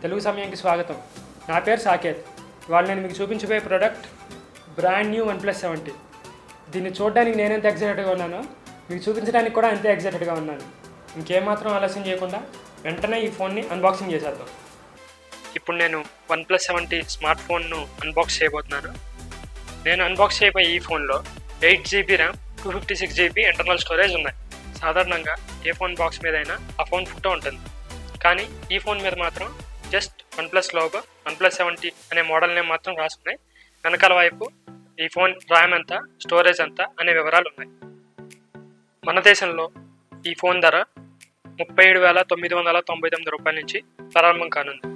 తెలుగు సమయానికి స్వాగతం. నా పేరు సాకేత్. ఇవాళ నేను మీకు చూపించబోయే ప్రోడక్ట్ బ్రాండ్ న్యూ OnePlus 70. దీన్ని చూడడానికి నేను ఎంత ఎక్సైటెడ్గా ఉన్నానో మీకు చూపించడానికి కూడా అంతే ఎక్సైటెడ్గా ఉన్నాను. ఇంకేమాత్రం ఆలస్యం చేయకుండా వెంటనే ఈ ఫోన్ని అన్బాక్సింగ్ చేసేద్దాం. ఇప్పుడు నేను OnePlus 70 స్మార్ట్ ఫోన్ను అన్బాక్స్ చేయబోతున్నాను. నేను అన్బాక్స్ చేయబోయే ఈ ఫోన్లో 8GB RAM, 256GB internal storage ఉన్నాయి. సాధారణంగా ఏ ఫోన్ బాక్స్ మీద అయినా ఆ ఫోన్ ఫోటో ఉంటుంది, కానీ ఈ ఫోన్ మీద మాత్రం జస్ట్ OnePlus లోగో, OnePlus 70 అనే మోడల్ నేమ్ మాత్రం రాసున్నాయి. వెనకాల వైపు ఈ ఫోన్ ర్యామ్ ఎంత, స్టోరేజ్ ఎంత అనే వివరాలు ఉన్నాయి. మన దేశంలో ఈ ఫోన్ ధర 37,999 రూపాయల నుంచి ప్రారంభం కానుంది.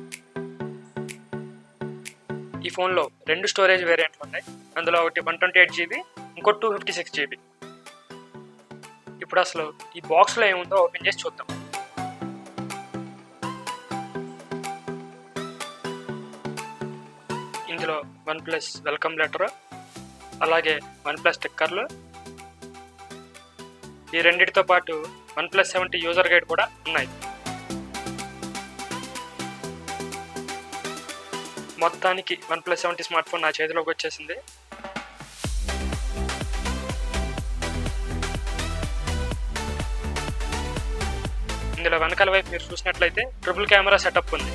ఈ ఫోన్లో 2 స్టోరేజ్ వేరియంట్లు ఉన్నాయి. అందులో ఒకటి 128GB, ఇంకోటి 256GB. ఇప్పుడు అసలు ఈ బాక్స్లో ఏముందో ఓపెన్ చేసి చూద్దాం. ఇందులో OnePlus వెల్కమ్ లెటర్, అలాగే OnePlus స్టిక్కర్లు, ఈ రెండింటితో పాటు OnePlus 70 యూజర్ గైడ్ కూడా ఉన్నాయి. మొత్తానికి OnePlus 70 స్మార్ట్ ఫోన్ నా చేతిలోకి వచ్చేసింది. ఇందులో వెనకాల వైపు మీరు చూసినట్లయితే ట్రిపుల్ కెమెరా సెటప్ ఉంది.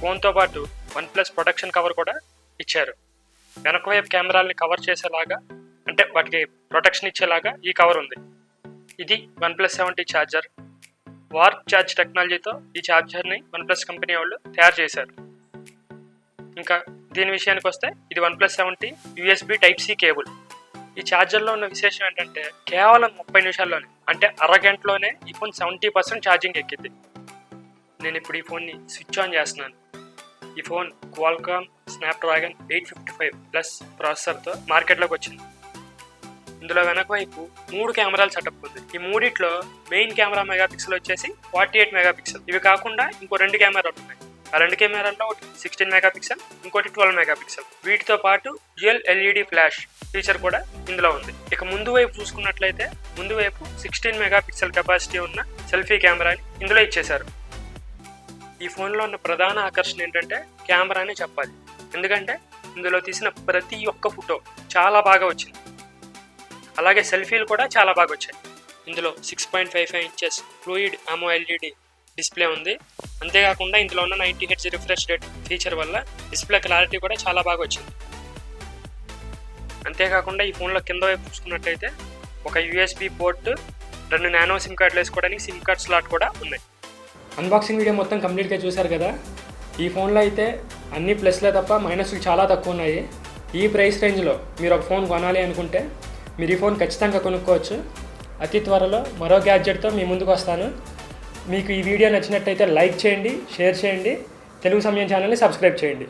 ఫోన్తో పాటు OnePlus ప్రొటెక్షన్ కవర్ కూడా ఇచ్చారు. వెనక వైపు కెమెరాల్ని కవర్ చేసేలాగా, అంటే వాటికి ప్రొటెక్షన్ ఇచ్చేలాగా ఈ కవర్ ఉంది. ఇది OnePlus 70 ఛార్జర్. వార్ప్ ఛార్జ్ టెక్నాలజీతో ఈ ఛార్జర్ని OnePlus కంపెనీ వాళ్ళు తయారు చేశారు. ఇంకా దీని విషయానికి వస్తే ఇది OnePlus 70 USB Type-C కేబుల్. ఈ ఛార్జర్లో ఉన్న విశేషం ఏంటంటే కేవలం 30 నిమిషాల్లోనే, అంటే అరగంటలోనే ఈ ఫోన్ 70% ఛార్జింగ్ ఎక్కింది. నేను ఇప్పుడు ఈ ఫోన్ని స్విచ్ ఆన్ చేస్తున్నాను. ఈ ఫోన్ క్వాల్కామ్ స్నాప్డ్రాగన్ 855+ ప్రాసెసర్తో మార్కెట్లోకి వచ్చింది. ఇందులో వెనక వైపు 3 కెమెరాల సెటప్ ఉంది. ఈ మూడిట్లో మెయిన్ కెమెరా మెగాపిక్సెల్ వచ్చేసి 48 మెగాపిక్సెల్. ఇవి కాకుండా ఇంకో 2 కెమెరాలు ఉన్నాయి. ఆ 2 కెమెరాల్లో ఒకటి 16 మెగాపిక్సెల్, ఇంకోటి 12 మెగాపిక్సెల్. వీటితో పాటు డ్యూయల్ LED ఫ్లాష్ ఫీచర్ కూడా ఇందులో ఉంది. ఇక ముందు వైపు చూసుకున్నట్లయితే ముందు వైపు 16 మెగాపిక్సెల్ కెపాసిటీ ఉన్న సెల్ఫీ కెమెరాని ఇందులో ఇచ్చేశారు. ఈ ఫోన్లో ఉన్న ప్రధాన ఆకర్షణ ఏంటంటే కెమెరా అని చెప్పాలి. ఎందుకంటే ఇందులో తీసిన ప్రతి ఒక్క ఫోటో చాలా బాగా వచ్చింది. అలాగే సెల్ఫీలు కూడా చాలా బాగా వచ్చాయి. ఇందులో 6.55 ఇంచెస్ ఫ్లూయిడ్ AMOLED డిస్ప్లే ఉంది. అంతేకాకుండా ఇందులో ఉన్న 90Hz రిఫ్రెష్ రేట్ ఫీచర్ వల్ల డిస్ప్లే క్లారిటీ కూడా చాలా బాగా వచ్చింది. అంతేకాకుండా ఈ ఫోన్లో కింద వైపు చూసుకున్నట్లయితే ఒక USB పోర్ట్, 2 నానో సిమ్ కార్డులు వేసుకోవడానికి సిమ్ కార్డ్ స్లాట్ కూడా ఉన్నాయి. అన్బాక్సింగ్ వీడియో మొత్తం కంప్లీట్గా చూశారు కదా. ఈ ఫోన్లో అయితే అన్ని ప్లస్లే తప్ప మైనస్లు చాలా తక్కువ ఉన్నాయి. ఈ ప్రైస్ రేంజ్లో మీరు ఒక ఫోన్ కొనాలి అనుకుంటే మీరు ఈ ఫోన్ ఖచ్చితంగా కొనుక్కోవచ్చు. అతి త్వరలో మరో గ్యాడ్జెట్తో మీ ముందుకు వస్తాను. మీకు ఈ వీడియో నచ్చినట్టయితే లైక్ చేయండి, షేర్ చేయండి, తెలుగు సమయం ఛానల్ని సబ్స్క్రైబ్ చేయండి.